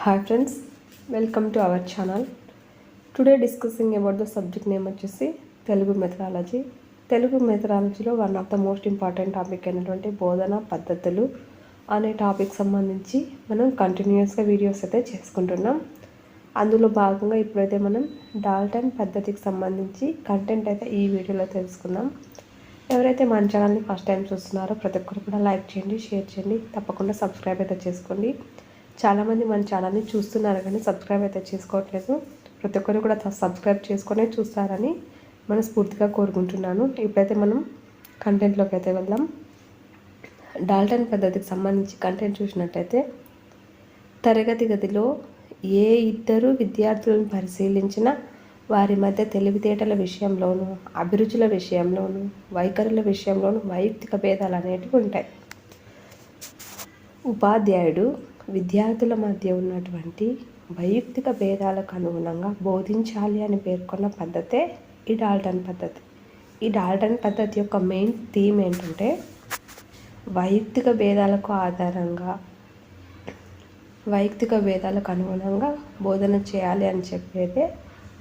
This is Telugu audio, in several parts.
Hi friends, welcome to our channel. Today discussing about the subject name వచ్చేసి తెలుగు మెథడాలజీ. తెలుగు మెథడాలజీలో one of the most important topic అయినటువంటి బోధనా పద్ధతులు అనే టాపిక్ సంబంధించి మనం కంటిన్యూస్గా వీడియోస్ అయితే చేసుకుంటున్నాం. అందులో భాగంగా ఇప్పుడైతే మనం డాల్టన్ పద్ధతికి సంబంధించి కంటెంట్ అయితే ఈ వీడియోలో తెలుసుకుందాం. ఎవరైతే మన ఛానల్ని ఫస్ట్ టైం చూస్తున్నారో ప్రతి ఒక్కరు కూడా లైక్ చేయండి, షేర్ చేయండి, తప్పకుండా సబ్స్క్రైబ్ అయితే చేసుకోండి. చాలామంది మన ఛానల్ని చూస్తున్నారు కానీ సబ్స్క్రైబ్ అయితే చేసుకోవట్లేదు. ప్రతి ఒక్కరు కూడా సబ్స్క్రైబ్ చేసుకునే చూస్తారని మనస్ఫూర్తిగా కోరుకుంటున్నాను. ఇప్పుడైతే మనం కంటెంట్లోకి అయితే వెళ్దాం. డాల్టన్ పద్ధతికి సంబంధించి కంటెంట్ చూసినట్టయితే, తరగతి గదిలో ఏ ఇద్దరు విద్యార్థులను పరిశీలించినా వారి మధ్య తెలివితేటల విషయంలోనూ, అభిరుచుల విషయంలోనూ, వైఖరుల విషయంలోనూ వైయక్తిక భేదాలు అనేటివి ఉంటాయి. ఉపాధ్యాయుడు విద్యార్థుల మధ్య ఉన్నటువంటి వైయక్తిక భేదాలకు అనుగుణంగా బోధించాలి అని పేర్కొన్న పద్ధతే ఈ డాల్టన్ పద్ధతి. ఈ డాల్టన్ పద్ధతి యొక్క మెయిన్ థీమ్ ఏంటంటే, వైయక్తిక భేదాలకు అనుగుణంగా బోధన చేయాలి అని చెప్పేదే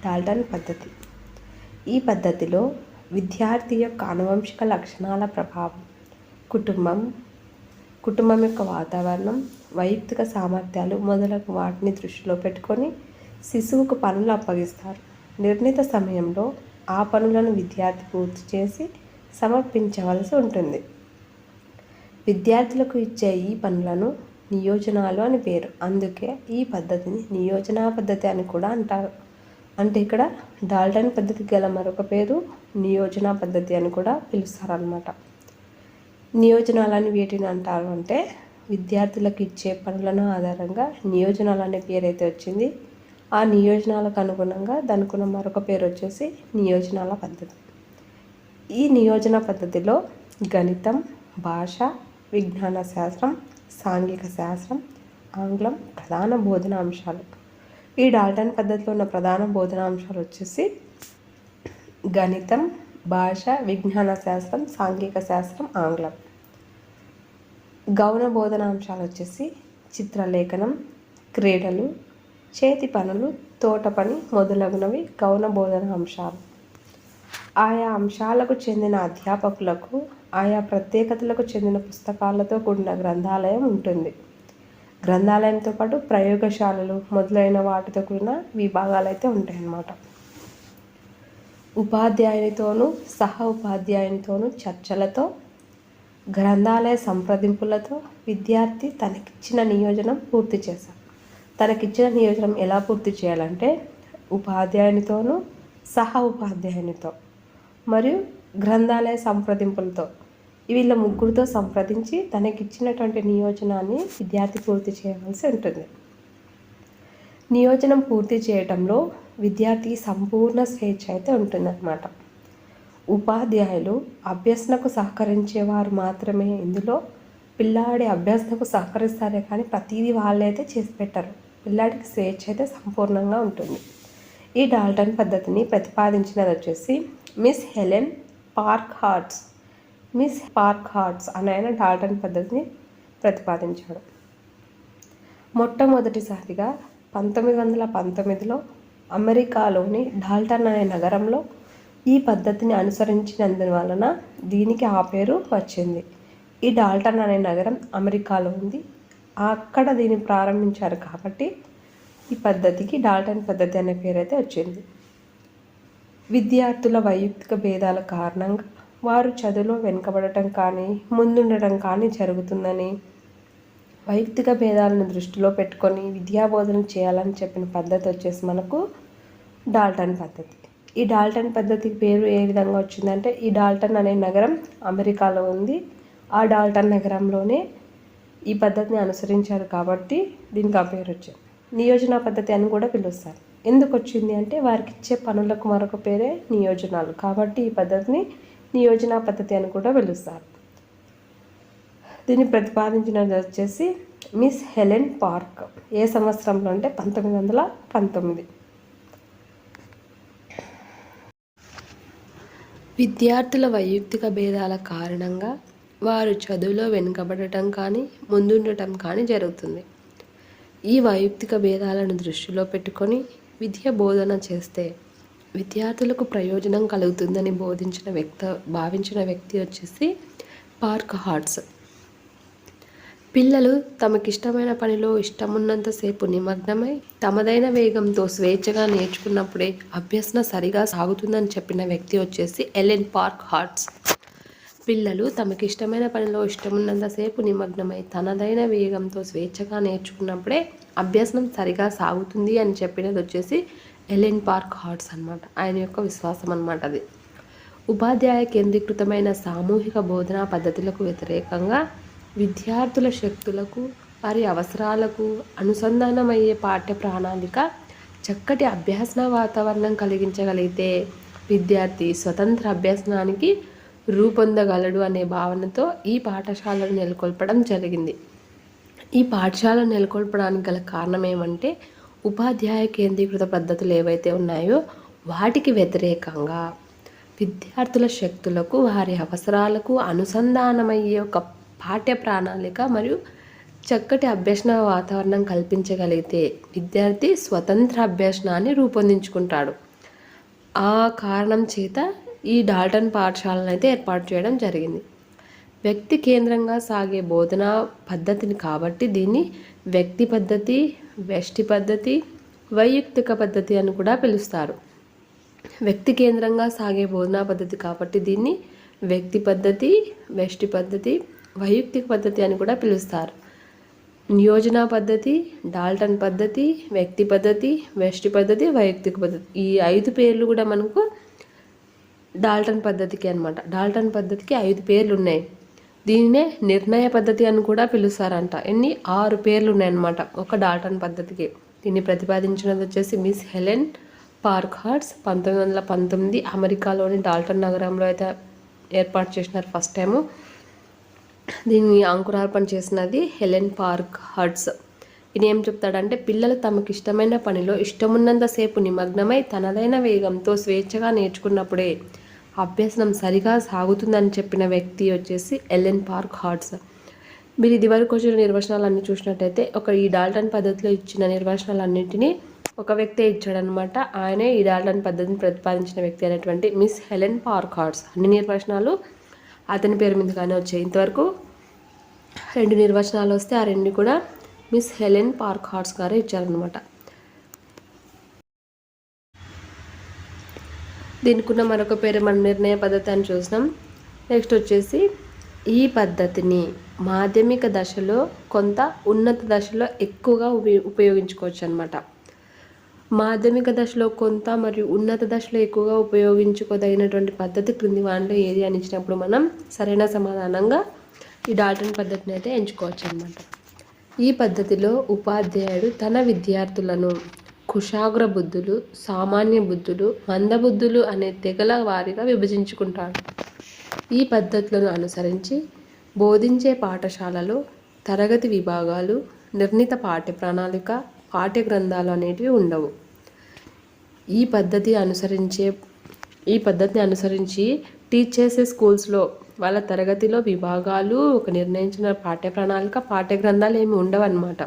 డాల్టన్ పద్ధతి. ఈ పద్ధతిలో విద్యార్థి యొక్క ఆనువంశిక లక్షణాల ప్రభావం, కుటుంబం యొక్క వాతావరణం, వైయక్తిక సామర్థ్యాలు మొదలగు వాటిని దృష్టిలో పెట్టుకొని శిశువుకు పనులు అప్పగిస్తారు. నిర్ణీత సమయంలో ఆ పనులను విద్యార్థి పూర్తి చేసి సమర్పించవలసి ఉంటుంది. విద్యార్థులకు ఇచ్చే ఈ పనులను నియోజనాలు అని పేరు. అందుకే ఈ పద్ధతిని నియోజనా పద్ధతి అని కూడా అంటారు. అంటే ఇక్కడ డాల్టన్ పద్ధతికి గల మరొక పేరు నియోజనా పద్ధతి అని కూడా పిలుస్తారనమాట. నియోజనాలని వీటిని అంటారు అంటే, విద్యార్థులకు ఇచ్చే పనులను ఆధారంగా నియోజనాలు అనే పేరు అయితే వచ్చింది. ఆ నియోజనాలకు అనుగుణంగా దానికున్న మరొక పేరు వచ్చేసి నియోజనాల పద్ధతి. ఈ నియోజన పద్ధతిలో గణితం, భాష, విజ్ఞాన శాస్త్రం, సాంఘిక శాస్త్రం, ఆంగ్లం ప్రధాన బోధనా అంశాలు. ఈ డాల్టన్ పద్ధతిలో ఉన్న ప్రధాన బోధనా అంశాలు వచ్చేసి గణితం, భాష, విజ్ఞాన శాస్త్రం, సాంఘిక శాస్త్రం, ఆంగ్లం. గౌణ బోధనాంశాలు వచ్చేసి చిత్రలేఖనం, క్రీడలు, చేతి పనులు, తోట పని మొదలగునవి గౌణ బోధన అంశాలు. ఆయా అంశాలకు చెందిన అధ్యాపకులకు ఆయా ప్రత్యేకతలకు చెందిన పుస్తకాలతో కూడిన గ్రంథాలయం ఉంటుంది. గ్రంథాలయంతో పాటు ప్రయోగశాలలు మొదలైన వాటితో కూడిన విభాగాలు అయితే ఉంటాయన్నమాట. ఉపాధ్యాయునితోనూ సహ ఉపాధ్యాయునితోనూ చర్చలతో, గ్రంథాలయ సంప్రదింపులతో విద్యార్థి తనకిచ్చిన నియోజనం పూర్తి చేశారు. తనకిచ్చిన నియోజనం ఎలా పూర్తి చేయాలంటే, ఉపాధ్యాయునితోనూ సహ ఉపాధ్యాయునితో మరియు గ్రంథాలయ సంప్రదింపులతో, వీళ్ళ ముగ్గురితో సంప్రదించి తనకిచ్చినటువంటి నియోజనాన్ని విద్యార్థి పూర్తి చేయవలసి ఉంటుంది. నియోజనం పూర్తి చేయటంలో విద్యార్థికి సంపూర్ణ స్వేచ్ఛ అయితే ఉంటుందన్నమాట. ఉపాధ్యాయులు అభ్యసనకు సహకరించేవారు మాత్రమే ఇందులో పిల్లాడి అభ్యసనకు సహకరిస్తారే కానీ ప్రతిదీ వాళ్ళైతే చేసి పెట్టరు. పిల్లాడికి స్వేచ్ఛ అయితే సంపూర్ణంగా ఉంటుంది. ఈ డాల్టన్ పద్ధతిని ప్రతిపాదించినది వచ్చేసి మిస్ హెలెన్ పార్క్హార్ట్స్ అనే ఆయన డాల్టన్ పద్ధతిని ప్రతిపాదించాడు. మొట్టమొదటిసారిగా 1919లో అమెరికాలోని డాల్టన్ అనే నగరంలో ఈ పద్ధతిని అనుసరించినందువలన దీనికి ఆ పేరు వచ్చింది. ఈ డాల్టన్ అనే నగరం అమెరికాలో ఉంది. అక్కడ దీన్ని ప్రారంభించారు కాబట్టి ఈ పద్ధతికి డాల్టన్ పద్ధతి అనే పేరు అయితే వచ్చింది. విద్యార్థుల వైయక్తిక భేదాల కారణంగా వారు చదువులో వెనుకబడటం కానీ ముందుండటం కానీ జరుగుతుందని, వైయక్తిక భేదాలను దృష్టిలో పెట్టుకొని విద్యాబోధన చేయాలని చెప్పిన పద్ధతి వచ్చేసి మనకు డాల్టన్ పద్ధతి. ఈ డాల్టన్ పద్ధతికి పేరు ఏ విధంగా వచ్చిందంటే, ఈ డాల్టన్ అనే నగరం అమెరికాలో ఉంది. ఆ డాల్టన్ నగరంలోనే ఈ పద్ధతిని అనుసరించారు కాబట్టి దీనికి ఆ పేరు వచ్చింది. నియోజన పద్ధతి అని కూడా పిలుస్తారు. ఎందుకు వచ్చింది అంటే, వారికి ఇచ్చే పనులకు మరొక పేరే నియోజనాలు కాబట్టి ఈ పద్ధతిని నియోజన పద్ధతి అని కూడా పిలుస్తారు. దీన్ని ప్రతిపాదించినది వచ్చేసి మిస్ హెలెన్ పార్క్. ఏ సంవత్సరంలో అంటే 1919. విద్యార్థుల వైయక్తిక భేదాల కారణంగా వారు చదువులో వెనుకబడటం కానీ ముందుండటం కానీ జరుగుతుంది. ఈ వైయక్తిక భేదాలను దృష్టిలో పెట్టుకొని విద్య బోధన చేస్తే విద్యార్థులకు ప్రయోజనం కలుగుతుందని భావించిన వ్యక్తి వచ్చేసి పార్క్ హార్ట్స్. పిల్లలు తమకిష్టమైన పనిలో ఇష్టమున్నంతసేపు నిమగ్నమై తమదైన వేగంతో స్వేచ్ఛగా నేర్చుకున్నప్పుడే అభ్యసన సరిగా సాగుతుందని చెప్పిన వ్యక్తి వచ్చేసి ఎలెన్ పార్క్ హార్ట్స్. పిల్లలు తమకిష్టమైన పనిలో ఇష్టమున్నంతసేపు నిమగ్నమై తనదైన వేగంతో స్వేచ్ఛగా నేర్చుకున్నప్పుడే అభ్యసనం సరిగా సాగుతుంది అని చెప్పినది వచ్చేసి ఎలెన్ పార్క్ హార్ట్స్ అనమాట. ఆయన యొక్క విశ్వాసం అనమాట అది. ఉపాధ్యాయ కేంద్రీకృతమైన సామూహిక బోధనా పద్ధతులకు వ్యతిరేకంగా విద్యార్థుల శక్తులకు వారి అవసరాలకు అనుసంధానమయ్యే పాఠ్య ప్రణాళిక చక్కటి అభ్యాసన వాతావరణం కలిగించగలిగితే విద్యార్థి స్వతంత్ర అభ్యసనానికి రూపొందగలడు అనే భావనతో ఈ పాఠశాలను నెలకొల్పడం జరిగింది. ఈ పాఠశాలను నెలకొల్పడానికి గల కారణం ఏమంటే ఉపాధ్యాయ కేంద్రీకృత పద్ధతులు ఏవైతే ఉన్నాయో వాటికి వ్యతిరేకంగా విద్యార్థుల శక్తులకు వారి అవసరాలకు అనుసంధానమయ్యే ఒక పాఠ్య ప్రణాళిక మరియు చక్కటి అభ్యసన వాతావరణం కల్పించగలిగితే విద్యార్థి స్వతంత్ర అభ్యసనాన్ని రూపొందించుకుంటాడు. ఆ కారణం చేత ఈ డాల్టన్ పాఠశాలను అయితే ఏర్పాటు చేయడం జరిగింది. వ్యక్తి కేంద్రంగా సాగే బోధనా పద్ధతిని కాబట్టి దీన్ని వ్యక్తి పద్ధతి, వ్యష్టి పద్ధతి, వైయక్తిక పద్ధతి అని కూడా పిలుస్తారు. వ్యక్తి కేంద్రంగా సాగే బోధనా పద్ధతి కాబట్టి దీన్ని వ్యక్తి పద్ధతి, వ్యష్టి పద్ధతి, వైయక్తిక పద్ధతి అని కూడా పిలుస్తారు. నియోజన పద్ధతి, డాల్టన్ పద్ధతి, వ్యక్తి పద్ధతి, వ్యష్టి పద్ధతి, వైయక్తిక పద్ధతి, ఈ 5 పేర్లు కూడా మనకు డాల్టన్ పద్ధతికి అనమాట. డాల్టన్ పద్ధతికి 5 పేర్లు ఉన్నాయి. దీన్నే నిర్ణయ పద్ధతి అని కూడా పిలుస్తారంట. 6 పేర్లు ఉన్నాయన్నమాట ఒక డాల్టన్ పద్ధతికి. దీన్ని ప్రతిపాదించినది వచ్చేసి మిస్ హెలెన్ పార్క్ హార్ట్స్ 1919 అమెరికాలోని డాల్టన్ నగరంలో అయితే ఏర్పాటు చేసినారు ఫస్ట్ టైము. దీన్ని అంకురార్పణ చేసినది హెలెన్ పార్క్ హార్ట్స్. ఈయన ఏం చెప్తాడంటే పిల్లలు తమకు ఇష్టమైన పనిలో ఇష్టమున్నంతసేపు నిమగ్నమై తనదైన వేగంతో స్వేచ్ఛగా నేర్చుకున్నప్పుడే అభ్యసనం సరిగా సాగుతుందని చెప్పిన వ్యక్తి వచ్చేసి ఎలెన్ పార్క్ హార్ట్స్. మీరు ఇదివరకు వచ్చిన నిర్వచనాలన్నీ చూసినట్టయితే ఈ డాల్టన్ పద్ధతిలో ఇచ్చిన నిర్వచనాలన్నింటినీ ఒక వ్యక్తే ఇచ్చాడనమాట. ఆయనే ఈ డాల్టన్ పద్ధతిని ప్రతిపాదించిన వ్యక్తి అయినటువంటి మిస్ హెలెన్ పార్క్ హార్ట్స్. అన్ని నిర్వచనాలు అతని పేరు మీదగానే వచ్చాయి. ఇంతవరకు 2 నిర్వచనాలు వస్తే ఆ 2 కూడా మిస్ హెలెన్ పార్క్ హార్ట్స్ గారే ఇచ్చారనమాట. దీనికి ఉన్న మరొక పేరు మన నిర్ణయ పద్ధతి అని చూసినాం. నెక్స్ట్ వచ్చేసి ఈ పద్ధతిని మాధ్యమిక దశలో కొంత ఉన్నత దశలో ఎక్కువగా ఉపయోగించుకోవచ్చు అనమాట. మాధ్యమిక దశలో కొంత మరియు ఉన్నత దశలో ఎక్కువగా ఉపయోగించుకోదగినటువంటి పద్ధతి క్రింది వాటిలో ఏది అని ఇచ్చినప్పుడు మనం సరైన సమాధానంగా ఈ డాల్టన్ పద్ధతిని అయితే ఎంచుకోవచ్చు అనమాట. ఈ పద్ధతిలో ఉపాధ్యాయుడు తన విద్యార్థులను కుశాగ్ర బుద్ధులు, సామాన్య బుద్ధులు, మందబుద్ధులు అనే తెగల వారిగా విభజించుకుంటాడు. ఈ పద్ధతులను అనుసరించి బోధించే పాఠశాలలో తరగతి విభాగాలు, నిర్ణీత పాఠ్య ప్రణాళిక, పాఠ్య గ్రంథాలు అనేటివి ఉండవు. ఈ పద్ధతిని అనుసరించి టీచ్ చేసే స్కూల్స్లో వాళ్ళ తరగతిలో విభాగాలు, ఒక నిర్ణయించిన పాఠ్య ప్రణాళిక, పాఠ్య గ్రంథాలు ఏమి ఉండవన్నమాట.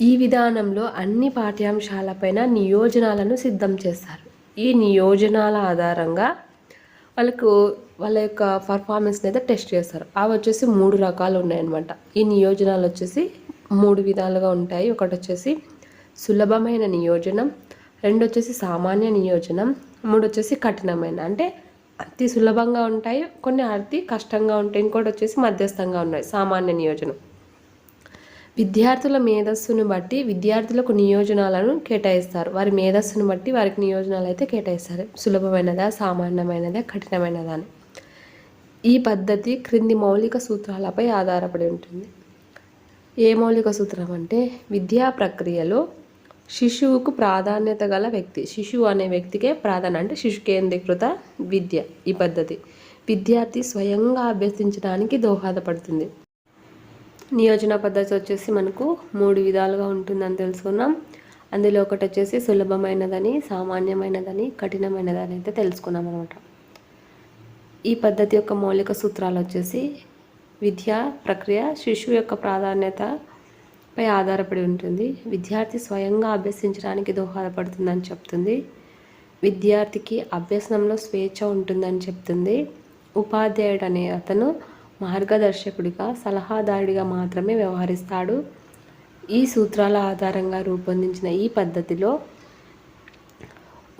ఈ విధానంలో అన్ని పాఠ్యాంశాలపైన నియోజనాలను సిద్ధం చేస్తారు. ఈ నియోజనాల ఆధారంగా వాళ్ళ యొక్క పర్ఫార్మెన్స్ని అయితే టెస్ట్ చేస్తారు. అవి వచ్చేసి 3 రకాలు ఉన్నాయన్నమాట. ఈ నియోజనాలు వచ్చేసి 3 విధాలుగా ఉంటాయి. ఒకటి వచ్చేసి సులభమైన నియోజనం, 2 వచ్చేసి సామాన్య నియోజనం, 3 వచ్చేసి కఠినమైన, అంటే అతి సులభంగా ఉంటాయి, కొన్ని అతి కష్టంగా ఉంటాయి, ఇంకోటి వచ్చేసి మధ్యస్థంగా ఉన్నాయి సామాన్య నియోజనం. విద్యార్థుల మేధస్సును బట్టి విద్యార్థులకు నియోజనాలను కేటాయిస్తారు. వారి మేధస్సును బట్టి వారికి నియోజనాలు అయితే కేటాయిస్తారు. సులభమైనదా, సామాన్యమైనదా, కఠినమైనదా అని. ఈ పద్ధతి క్రింది మౌలిక సూత్రాలపై ఆధారపడి ఉంటుంది. ఏ మౌలిక సూత్రం అంటే విద్యా ప్రక్రియలో శిశువుకు ప్రాధాన్యత గల వ్యక్తి, శిశువు అనే వ్యక్తికే ప్రాధాన్యత, అంటే శిశు కేంద్రీకృత విద్య. ఈ పద్ధతి విద్యార్థి స్వయంగా అభ్యసించడానికి దోహదపడుతుంది. నియోజన పద్ధతి వచ్చేసి మనకు 3 విధాలుగా ఉంటుందని తెలుసుకున్నాం. అందులో ఒకటి వచ్చేసి సులభమైనదని, సామాన్యమైనదని, కఠినమైనదని అయితే తెలుసుకున్నాం అనమాట. ఈ పద్ధతి యొక్క మౌలిక సూత్రాలు వచ్చేసి విద్యా ప్రక్రియ శిశువు యొక్క ప్రాధాన్యత పై ఆధారపడి ఉంటుంది. విద్యార్థి స్వయంగా అభ్యసించడానికి దోహదపడుతుందని చెప్తుంది. విద్యార్థికి అభ్యసనంలో స్వేచ్ఛ ఉంటుందని చెప్తుంది. ఉపాధ్యాయుడు అనే అతను మార్గదర్శకుడిగా, సలహాదారుడిగా మాత్రమే వ్యవహరిస్తాడు. ఈ సూత్రాల ఆధారంగా రూపొందించిన ఈ పద్ధతిలో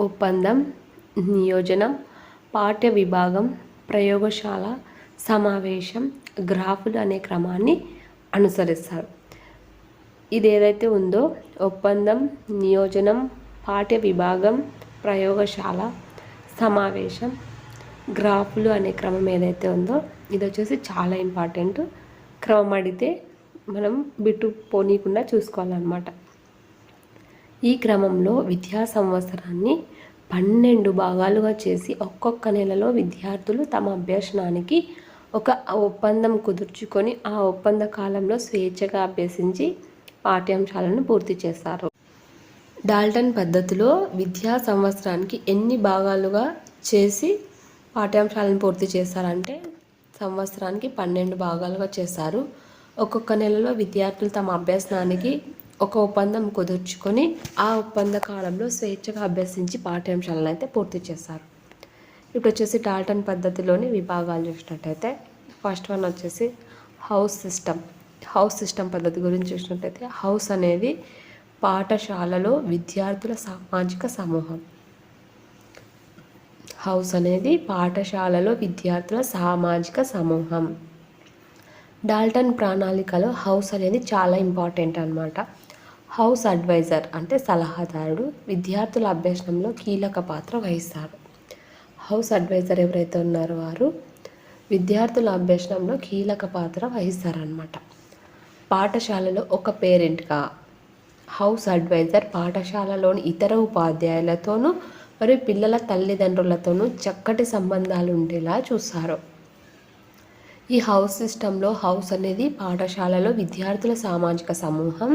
ఒప్పందం, నియోజనం, పాఠ్య విభాగం, ప్రయోగశాల, సమావేశం, గ్రాఫులు అనే క్రమాన్ని అనుసరిస్తారు. ఇది ఏదైతే ఉందో ఒప్పందం, నియోజనం, పాఠ్య విభాగం, ప్రయోగశాల, సమావేశం, గ్రాఫులు అనే క్రమం ఏదైతే ఉందో ఇది వచ్చేసి చాలా ఇంపార్టెంట్. క్రమం అడిగితే మనం బిట్టు పోనీయకుండా చూసుకోవాలన్నమాట. ఈ క్రమంలో విద్యా సంవత్సరాన్ని 12 భాగాలుగా చేసి ఒక్కొక్క నెలలో విద్యార్థులు తమ అభ్యసనానికి ఒక ఒప్పందం కుదుర్చుకొని ఆ ఒప్పంద కాలంలో స్వేచ్ఛగా అభ్యసించి పాఠ్యాంశాలను పూర్తి చేస్తారు. డాల్టన్ పద్ధతిలో విద్యా సంవత్సరానికి ఎన్ని భాగాలుగా చేసి పాఠ్యాంశాలను పూర్తి చేస్తారంటే సంవత్సరానికి 12 భాగాలుగా చేస్తారు. ఒక్కొక్క నెలలో విద్యార్థులు తమ అభ్యసనానికి ఒక ఒప్పందం కుదుర్చుకొని ఆ ఒప్పంద కాలంలో స్వేచ్ఛగా అభ్యసించి పాఠ్యాంశాలను అయితే పూర్తి చేస్తారు. ఇప్పుడు వచ్చేసి డాల్టన్ పద్ధతిలోని విభాగాలు చూసినట్టయితే ఫస్ట్ వన్ వచ్చేసి హౌస్ సిస్టమ్ పద్ధతి గురించి చూసినట్టయితే హౌస్ అనేది పాఠశాలలో విద్యార్థుల సామాజిక సమూహం. హౌస్ అనేది పాఠశాలలో విద్యార్థుల సామాజిక సమూహం. డాల్టన్ ప్రణాళికలో హౌస్ అనేది చాలా ఇంపార్టెంట్ అన్నమాట. హౌస్ అడ్వైజర్ అంటే సలహాదారుడు విద్యార్థుల అభ్యసనంలో కీలక పాత్ర వహిస్తారు. హౌస్ అడ్వైజర్ ఎవరైతే ఉన్నారో వారు విద్యార్థుల అభ్యసనంలో కీలక పాత్ర వహిస్తారనమాట. పాఠశాలలో ఒక పేరెంట్గా హౌస్ అడ్వైజర్ పాఠశాలలోని ఇతర ఉపాధ్యాయులతోనూ మరియు పిల్లల తల్లిదండ్రులతోనూ చక్కటి సంబంధాలు ఉండేలా చూస్తారు. ఈ హౌస్ సిస్టంలో హౌస్ అనేది పాఠశాలలో విద్యార్థుల సామాజిక సమూహం.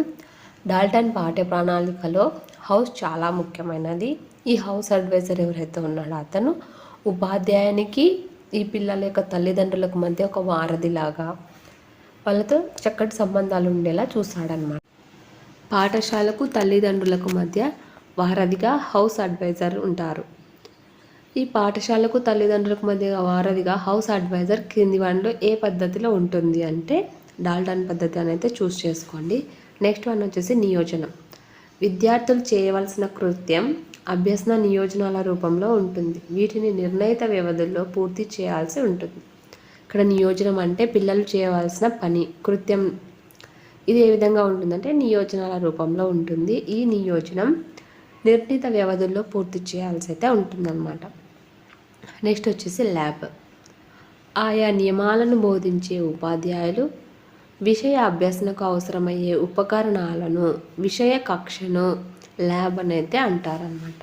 డాల్టన్ పాఠ్య ప్రణాళికలో హౌస్ చాలా ముఖ్యమైనది. ఈ హౌస్ అడ్వైజర్ ఎవరైతే ఉన్నాడో అతను ఉపాధ్యాయునికి ఈ పిల్లల యొక్క తల్లిదండ్రులకు మధ్య ఒక వారధిలాగా వాళ్ళతో చక్కటి సంబంధాలు ఉండేలా చూస్తాడనమాట. పాఠశాలకు తల్లిదండ్రులకు మధ్య వారధిగా హౌస్ అడ్వైజర్ ఉంటారు. ఈ పాఠశాలకు తల్లిదండ్రులకు మధ్య వారధిగా హౌస్ అడ్వైజర్ కింది వాటిలో ఏ పద్ధతిలో ఉంటుంది అంటే డాల్టన్ పద్ధతి అని అయితే చూస్ చేసుకోండి. నెక్స్ట్ వన్ వచ్చేసి నియోజనం. విద్యార్థులు చేయవలసిన కృత్యం అభ్యసన నియోజనాల రూపంలో ఉంటుంది. వీటిని నిర్ణయిత వ్యవధుల్లో పూర్తి చేయాల్సి ఉంటుంది. ఇక్కడ నియోజనం అంటే పిల్లలు చేయవలసిన పని, కృత్యం. ఇది ఏ విధంగా ఉంటుందంటే నియోజనాల రూపంలో ఉంటుంది. ఈ నియోజనం నిర్ణీత వ్యవధుల్లో పూర్తి చేయాల్సి అయితే ఉంటుందన్నమాట. నెక్స్ట్ వచ్చేసి ల్యాబ్. ఆయా నియమాలను బోధించే ఉపాధ్యాయులు విషయ అభ్యసనకు అవసరమయ్యే ఉపకరణాలను, విషయ కక్షను ల్యాబ్ అనేది అంటారనమాట.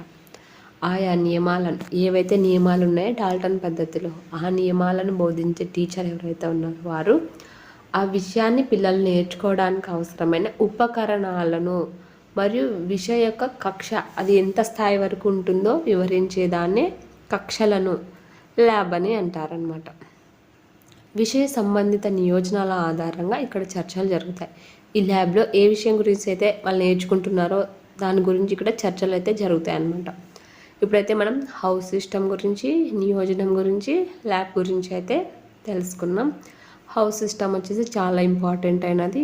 ఆయా నియమాలను, ఏవైతే నియమాలు ఉన్నాయో డాల్టన్ పద్ధతిలో ఆ నియమాలను బోధించే టీచర్ ఎవరైతే ఉన్నారో వారు ఆ విషయాన్ని పిల్లలు నేర్చుకోవడానికి అవసరమైన ఉపకరణాలను మరియు విషయ యొక్క కక్ష అది ఎంత స్థాయి వరకు ఉంటుందో వివరించేదాన్నే కక్షలను ల్యాబ్ అని అంటారనమాట. విషయ సంబంధిత నియోజనాల ఆధారంగా ఇక్కడ చర్చలు జరుగుతాయి. ఈ ల్యాబ్లో ఏ విషయం గురించి అయితే వాళ్ళు నేర్చుకుంటున్నారో దాని గురించి ఇక్కడ చర్చలు అయితే జరుగుతాయి అన్నమాట. ఇప్పుడైతే మనం హౌస్ సిస్టమ్ గురించి, నియోజనం గురించి, ల్యాబ్ గురించి అయితే తెలుసుకున్నాం. హౌస్ సిస్టమ్ వచ్చేసి చాలా ఇంపార్టెంట్ అయినది.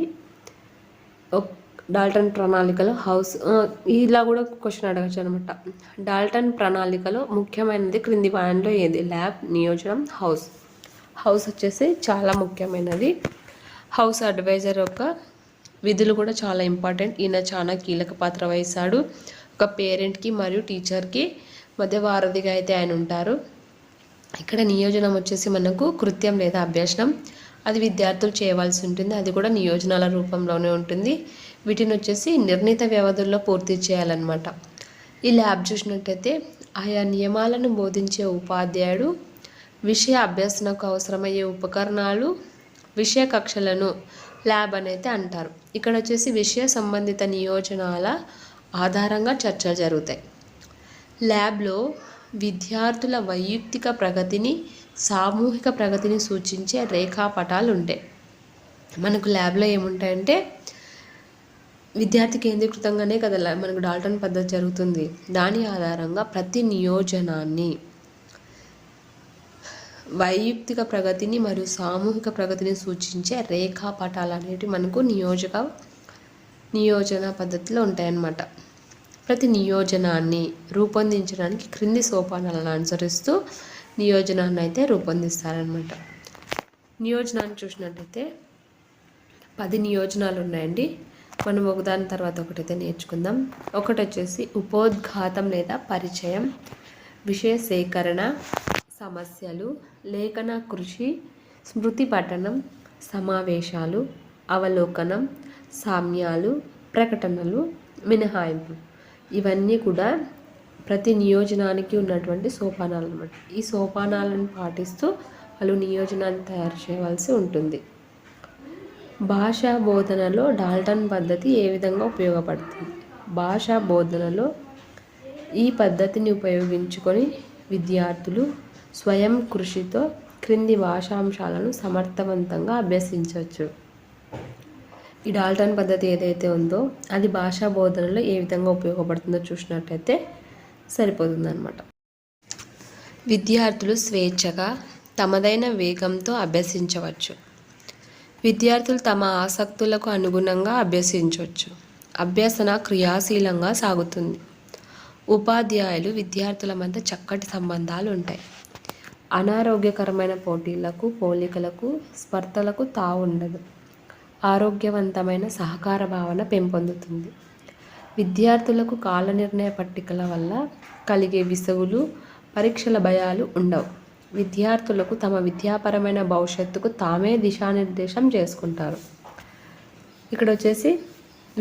డాల్టన్ ప్రణాళికలో హౌస్ ఇలా కూడా క్వశ్చన్ అడగచ్చు అనమాట. డాల్టన్ ప్రణాళికలో ముఖ్యమైనది క్రింది వాటిలో ఏది? Lab, నియోజనం, house. హౌస్ వచ్చేసి చాలా ముఖ్యమైనది. హౌస్ అడ్వైజర్ యొక్క విధులు కూడా చాలా ఇంపార్టెంట్. ఈయన చాలా కీలక పాత్ర వహిస్తాడు. ఒక పేరెంట్కి మరియు టీచర్కి మధ్య వారధిగా అయితే ఆయన ఉంటారు. ఇక్కడ నియోజనం వచ్చేసి మనకు కృత్యం లేదా అభ్యసనం, అది విద్యార్థులు చేయవలసి ఉంటుంది. అది కూడా నియోజనాల రూపంలోనే ఉంటుంది. వీటిని వచ్చేసి నిర్ణీత వ్యవధుల్లో పూర్తి చేయాలన్నమాట. ఈ ల్యాబ్ చూసినట్టయితే ఆయా నియమాలను బోధించే ఉపాధ్యాయుడు విషయ అభ్యసనకు అవసరమయ్యే ఉపకరణాలు, విషయ కక్షలను ల్యాబ్ అనేది అంటారు. ఇక్కడ వచ్చేసి విషయ సంబంధిత నియోజనాల ఆధారంగా చర్చలు జరుగుతాయి. ల్యాబ్లో విద్యార్థుల వైయక్తిక ప్రగతిని, సామూహిక ప్రగతిని సూచించే రేఖాపటాలు ఉంటాయి. మనకు ల్యాబ్లో ఏముంటాయంటే విద్యార్థి కేంద్రీకృతంగానే కదా మనకు డాల్టన్ పద్ధతి జరుగుతుంది. దాని ఆధారంగా ప్రతి నియోజనాన్ని వైయక్తిక ప్రగతిని మరియు సామూహిక ప్రగతిని సూచించే రేఖాపటాలు అనేవి మనకు నియోజన పద్ధతిలో ఉంటాయన్నమాట. ప్రతి నియోజనాన్ని రూపొందించడానికి క్రింది సోపానాలను అనుసరిస్తూ నియోజనాన్ని అయితే రూపొందిస్తారనమాట. నియోజనాన్ని చూసినట్టయితే 10 నియోజనాలు ఉన్నాయండి. మనం ఒకదాని తర్వాత ఒకటైతే నేర్చుకుందాం. ఒకటి వచ్చేసి ఉపోద్ఘాతం లేదా పరిచయం, విషయ సేకరణ, సమస్యలు, లేఖన కృషి, స్మృతి పఠనం, సమావేశాలు, అవలోకనం, సామ్యాలు, ప్రకటనలు, మినహాయింపు. ఇవన్నీ కూడా ప్రతి నియోజనానికి ఉన్నటువంటి సోపానాలు అన్నమాట. ఈ సోపానాలను పాటిస్తూ వాళ్ళు నియోజనాన్ని తయారు చేయవలసి ఉంటుంది. భాషా బోధనలో డాల్టన్ పద్ధతి ఏ విధంగా ఉపయోగపడుతుంది? భాషా బోధనలో ఈ పద్ధతిని ఉపయోగించుకొని విద్యార్థులు స్వయం కృషితో క్రింది భాషాంశాలను సమర్థవంతంగా అభ్యసించవచ్చు. ఈ డాల్టన్ పద్ధతి ఏదైతే ఉందో అది భాషా బోధనలో ఏ విధంగా ఉపయోగపడుతుందో చూసినట్టయితే సరిపోతుందన్నమాట. విద్యార్థులు స్వేచ్ఛగా తమదైన వేగంతో అభ్యసించవచ్చు. విద్యార్థులు తమ ఆసక్తులకు అనుగుణంగా అభ్యసించవచ్చు. అభ్యసన క్రియాశీలంగా సాగుతుంది. ఉపాధ్యాయులు విద్యార్థుల మధ్య చక్కటి సంబంధాలు ఉంటాయి. అనారోగ్యకరమైన పోటీలకు, పోలికలకు, స్పర్ధలకు తావు ఉండదు. ఆరోగ్యవంతమైన సహకార భావన పెంపొందుతుంది. విద్యార్థులకు కాల నిర్ణయ పట్టికల వల్ల కలిగే విసుగులు, పరీక్షల భయాలు ఉండవు. విద్యార్థులకు తమ విద్యాపరమైన భవిష్యత్తుకు తామే దిశానిర్దేశం చేసుకుంటారు. ఇక్కడ వచ్చేసి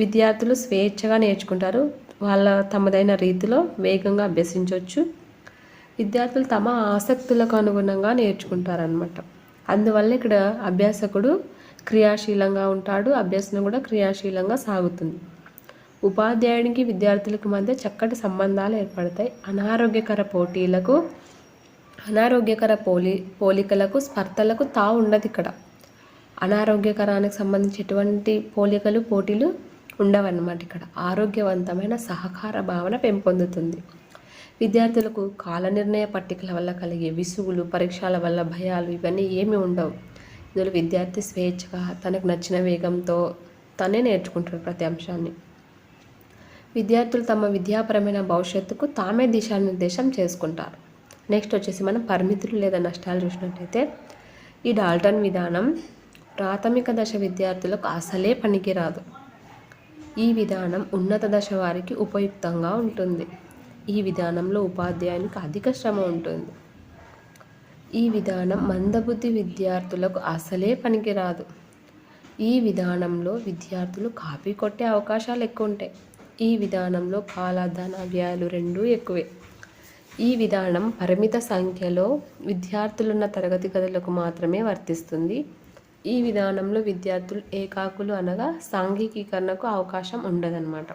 విద్యార్థులు స్వేచ్ఛగా నేర్చుకుంటారు. వాళ్ళ తమదైన రీతిలో వేగంగా అభ్యసించవచ్చు. విద్యార్థులు తమ ఆసక్తులకు అనుగుణంగా నేర్చుకుంటారనమాట. అందువల్ల ఇక్కడ అభ్యాసకుడు క్రియాశీలంగా ఉంటాడు. అభ్యసనం కూడా క్రియాశీలంగా సాగుతుంది. ఉపాధ్యాయునికి విద్యార్థులకు మధ్య చక్కటి సంబంధాలు ఏర్పడతాయి. అనారోగ్యకర పోలికలకు, స్పర్ధలకు తావు ఉండదు. ఇక్కడ అనారోగ్యకరానికి సంబంధించి ఎటువంటి పోటీలు ఉండవన్నమాట. ఇక్కడ ఆరోగ్యవంతమైన సహకార భావన పెంపొందుతుంది. విద్యార్థులకు కాల నిర్ణయ పట్టికల వల్ల కలిగే విసుగులు, పరీక్షల వల్ల భయాలు ఇవన్నీ ఏమీ ఉండవు. ఇందులో విద్యార్థి స్వేచ్ఛగా తనకు నచ్చిన వేగంతో తనే నేర్చుకుంటారు ప్రతి అంశాన్ని. విద్యార్థులు తమ విద్యాపరమైన భవిష్యత్తుకు తామే దిశానిర్దేశం చేసుకుంటారు. నెక్స్ట్ వచ్చేసి మనం పరిమితులు లేదా నష్టాలు చూసినట్టయితే ఈ డాల్టన్ విధానం ప్రాథమిక దశ విద్యార్థులకు అసలే పనికిరాదు. ఈ విధానం ఉన్నత దశ వారికి ఉపయుక్తంగా ఉంటుంది. ఈ విధానంలో ఉపాధ్యాయునికి అధిక శ్రమ ఉంటుంది. ఈ విధానం మందబుద్ధి విద్యార్థులకు అసలే పనికిరాదు. ఈ విధానంలో విద్యార్థులు కాపీ కొట్టే అవకాశాలు ఎక్కువ ఉంటాయి. ఈ విధానంలో కాలధన వ్యయాలు రెండూ ఎక్కువే. ఈ విధానం పరిమిత సంఖ్యలో విద్యార్థులున్న తరగతి గదులకు మాత్రమే వర్తిస్తుంది. ఈ విధానంలో విద్యార్థులు ఏకాకులు అనగా సాంఘికీకరణకు అవకాశం ఉండదన్నమాట.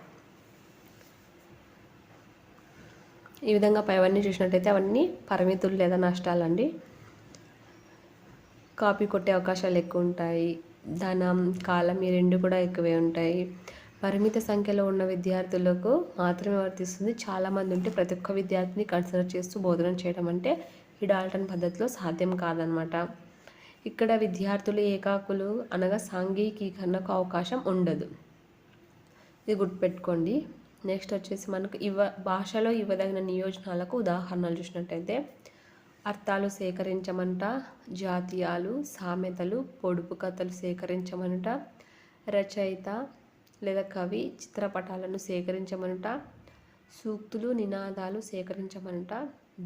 ఈ విధంగా పైవన్నీ చూసినట్టయితే అవన్నీ పరిమితులు లేదా నష్టాలండి. కాపీ కొట్టే అవకాశాలు ఎక్కువ ఉంటాయి. ధనం, కాలం ఈ రెండు కూడా ఎక్కువే ఉంటాయి. పరిమిత సంఖ్యలో ఉన్న విద్యార్థులకు మాత్రమే వర్తిస్తుంది. చాలామంది ఉంటే ప్రతి ఒక్క విద్యార్థిని కన్సిడర్ చేస్తూ బోధన చేయడం అంటే ఈ డాల్టన్ పద్ధతిలో సాధ్యం కాదనమాట. ఇక్కడ విద్యార్థులు ఏకాకులు అనగా సాంఘికీకరణకు అవకాశం ఉండదు. ఇది గుర్తుపెట్టుకోండి. నెక్స్ట్ వచ్చేసి మనకు భాషలో ఇవ్వదగిన నియోజనాలకు ఉదాహరణలు చూసినట్టయితే అర్థాలు సేకరించమంట, జాతీయాలు, సామెతలు, పొడుపు కథలు సేకరించమనుట, రచయిత లేదా కవి చిత్రపటాలను సేకరించమనుట, సూక్తులు, నినాదాలు సేకరించమనుట,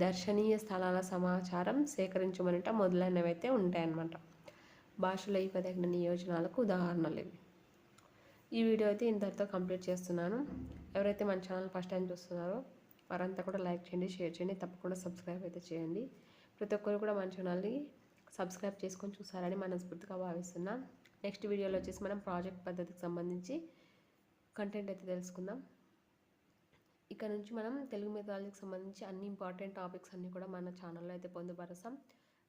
దర్శనీయ స్థలాల సమాచారం సేకరించమనుట మొదలైనవి అయితే ఉంటాయన్నమాట. భాషలో ఇవ్వదగిన నియోజనాలకు ఉదాహరణలు ఇవి. ఈ వీడియో అయితే ఇంతటితో కంప్లీట్ చేస్తున్నాను. ఎవరైతే మన ఛానల్ ఫస్ట్ టైం చూస్తున్నారో వారంతా కూడా లైక్ చేయండి, షేర్ చేయండి, తప్పకుండా సబ్స్క్రైబ్ అయితే చేయండి. ప్రతి ఒక్కరు కూడా మన ఛానల్ని సబ్స్క్రైబ్ చేసుకొని చూసారని మనస్ఫూర్తిగా భావిస్తున్నా. నెక్స్ట్ వీడియోలో వచ్చేసి మనం ప్రాజెక్ట్ పద్ధతికి సంబంధించి కంటెంట్ అయితే తెలుసుకుందాం. ఇక్కడ నుంచి మనం తెలుగు మెథడాలజీకి సంబంధించి అన్ని ఇంపార్టెంట్ టాపిక్స్ అన్నీ కూడా మన ఛానల్లో అయితే పొందుపరుస్తాం.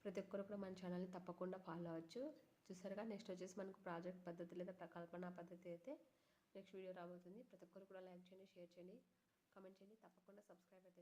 ప్రతి ఒక్కరు కూడా మన ఛానల్ని తప్పకుండా ఫాలో అవ్వచ్చు. చూసారుగా నెక్స్ట్ వచ్చేసి మనకు ప్రాజెక్ట్ పద్ధతి లేదా ప్రకల్పన పద్ధతి అయితే నెక్స్ట్ వీడియో రాబోతుంది. ప్రతి ఒక్కరు కూడా లైక్ చేయండి, షేర్ చేయండి, కామెంట్ చేయండి, తప్పకుండా సబ్స్క్రైబ్ అయితే